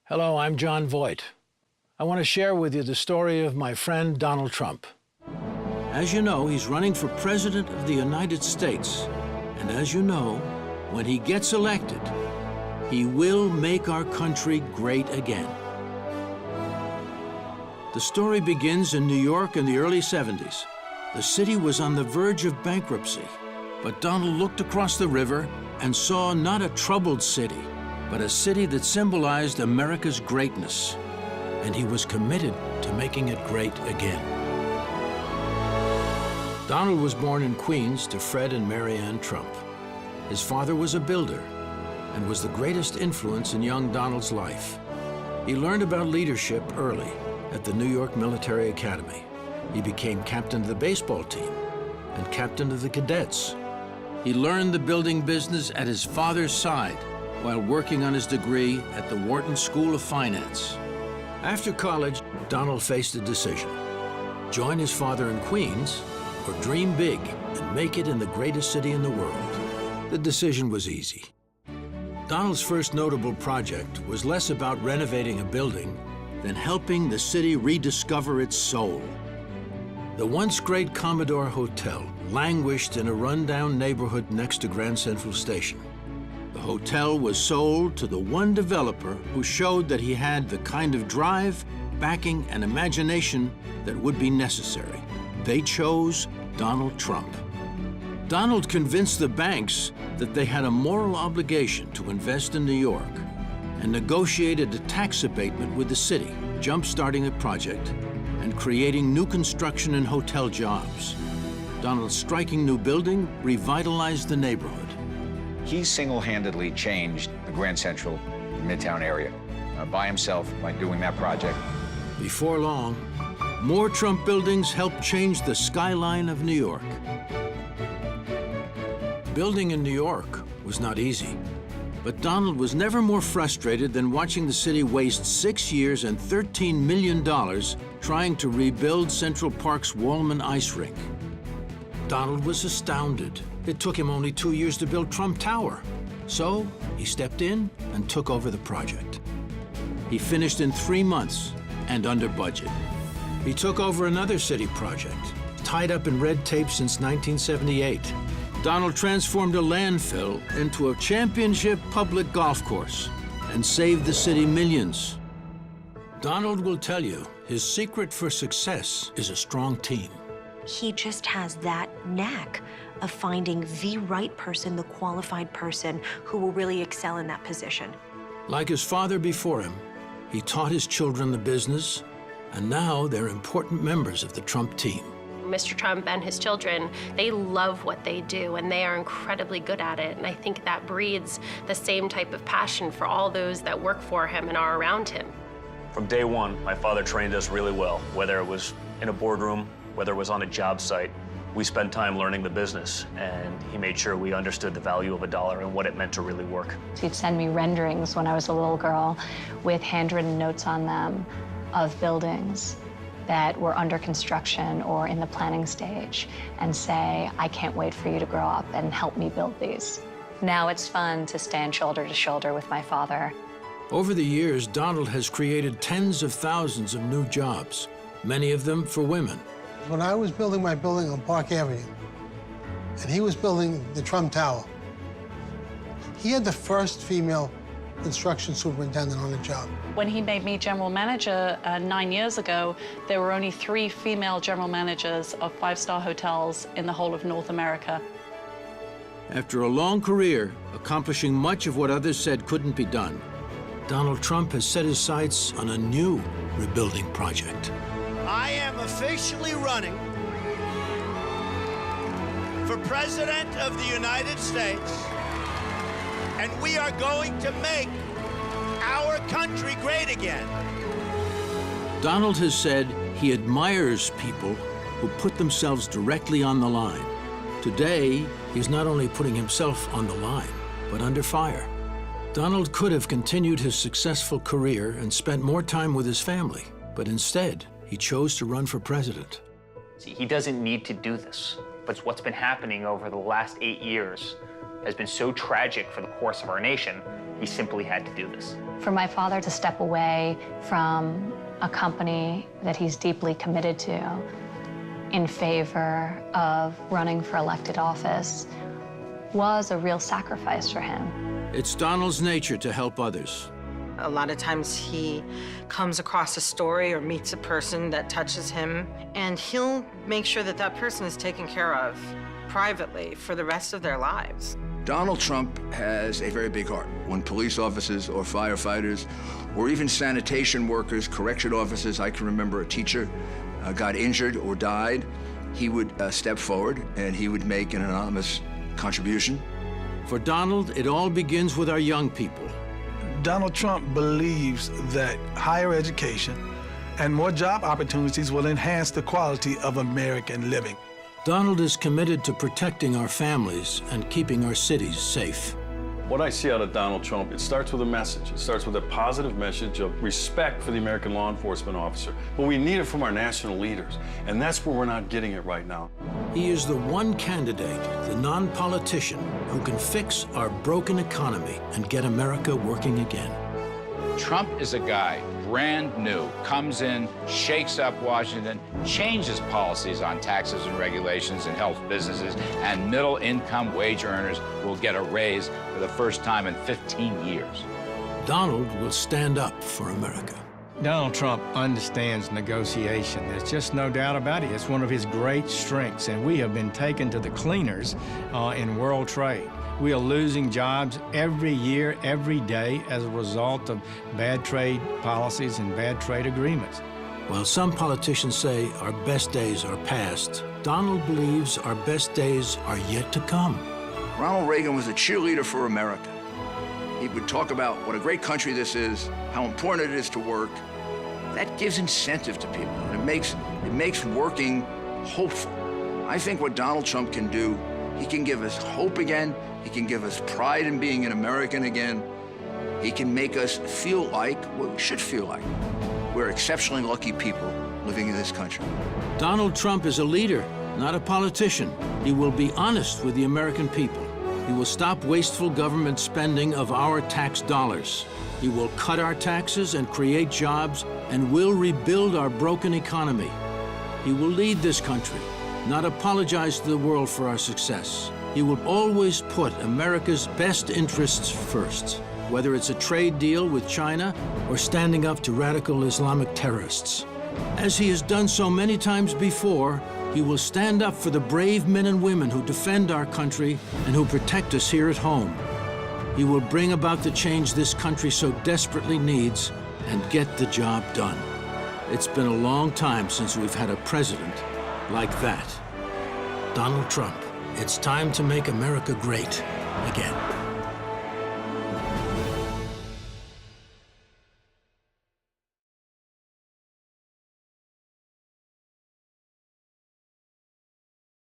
Hello, I'm John Voight. I want to share with you the story of my friend Donald Trump. As you know, he's running for President of the United States. And as you know, when he gets elected, he will make our country great again. The story begins in New York in the early 70s. The city was on the verge of bankruptcy, but Donald looked across the river and saw not a troubled city, but a city that symbolized America's greatness. And he was committed to making it great again. Donald was born in Queens to Fred and Mary Ann Trump. His father was a builder and was the greatest influence in young Donald's life. He learned about leadership early at the New York Military Academy. He became captain of the baseball team and captain of the cadets. He learned the building business at his father's side while working on his degree at the Wharton School of Finance. After college, Donald faced a decision: join his father in Queens or dream big and make it in the greatest city in the world. The decision was easy. Donald's first notable project was less about renovating a building than helping the city rediscover its soul. The once great Commodore Hotel languished in a rundown neighborhood next to Grand Central Station. The hotel was sold to the one developer who showed that he had the kind of drive, backing, and imagination that would be necessary. They chose Donald Trump. Donald convinced the banks that they had a moral obligation to invest in New York and negotiated a tax abatement with the city, jump-starting the project and creating new construction and hotel jobs. Donald's striking new building revitalized the neighborhood. He single-handedly changed the Grand Central Midtown area by himself by doing that project. Before long, more Trump buildings helped change the skyline of New York. Building in New York was not easy, but Donald was never more frustrated than watching the city waste 6 years and $13 million trying to rebuild Central Park's Wallman ice rink. Donald was astounded. It took him only 2 years to build Trump Tower. So he stepped in and took over the project. He finished in 3 months and under budget. He took over another city project, tied up in red tape since 1978. Donald transformed a landfill into a championship public golf course and saved the city millions. Donald will tell you his secret for success is a strong team. He just has that knack of finding the right person, the qualified person who will really excel in that position. Like his father before him, he taught his children the business, and now they're important members of the Trump team. Mr. Trump and his children, they love what they do, and they are incredibly good at it. And I think that breeds the same type of passion for all those that work for him and are around him. From day one, my father trained us really well, whether it was in a boardroom, whether it was on a job site. We spent time learning the business, and he made sure we understood the value of a dollar and what it meant to really work. He'd send me renderings when I was a little girl with handwritten notes on them of buildings that were under construction or in the planning stage and say, I can't wait for you to grow up and help me build these. Now it's fun to stand shoulder to shoulder with my father. Over the years, Donald has created tens of thousands of new jobs, many of them for women. When I was building my building on Park Avenue, and he was building the Trump Tower, he had the first female construction superintendent on the job. When he made me general manager 9 years ago, there were only 3 female general managers of 5-star hotels in the whole of North America. After a long career, accomplishing much of what others said couldn't be done, Donald Trump has set his sights on a new rebuilding project. I am officially running for President of the United States, and we are going to make our country great again. Donald has said he admires people who put themselves directly on the line. Today, he's not only putting himself on the line, but under fire. Donald could have continued his successful career and spent more time with his family, but instead, he chose to run for president. He doesn't need to do this, but what's been happening over the last 8 years has been so tragic for the course of our nation He simply had to do this. For my father to step away from a company that he's deeply committed to in favor of running for elected office was a real sacrifice for him. It's Donald's nature to help others. A lot of times he comes across a story or meets a person that touches him, and he'll make sure that that person is taken care of privately for the rest of their lives. Donald Trump has a very big heart. When police officers or firefighters or even sanitation workers, correction officers, I can remember a teacher got injured or died, he would step forward and he would make an anonymous contribution. For Donald, it all begins with our young people. Donald Trump believes that higher education and more job opportunities will enhance the quality of American living. Donald is committed to protecting our families and keeping our cities safe. What I see out of Donald Trump, it starts with a message. It starts with a positive message of respect for the American law enforcement officer. But we need it from our national leaders, and that's where we're not getting it right now. He is the one candidate, the non-politician, who can fix our broken economy and get America working again. Trump is a guy, brand new, comes in, shakes up Washington, changes policies on taxes and regulations and helps businesses, and middle-income wage earners will get a raise for the first time in 15 years. Donald will stand up for America. Donald Trump understands negotiation. There's just no doubt about it. It's one of his great strengths, and we have been taken to the cleaners in world trade. We are losing jobs every year, every day, as a result of bad trade policies and bad trade agreements. While some politicians say our best days are past, Donald believes our best days are yet to come. Ronald Reagan was a cheerleader for America. He would talk about what a great country this is, how important it is to work. That gives incentive to people. It makes working hopeful. I think what Donald Trump can do, he can give us hope again. He can give us pride in being an American again. He can make us feel like what we should feel like. We're exceptionally lucky people living in this country. Donald Trump is a leader, not a politician. He will be honest with the American people. He will stop wasteful government spending of our tax dollars. He will cut our taxes and create jobs and will rebuild our broken economy. He will lead this country, not apologize to the world for our success. He will always put America's best interests first, whether it's a trade deal with China or standing up to radical Islamic terrorists. As he has done so many times before, he will stand up for the brave men and women who defend our country and who protect us here at home. He will bring about the change this country so desperately needs and get the job done. It's been a long time since we've had a president like that. Donald Trump. It's time to make America great again.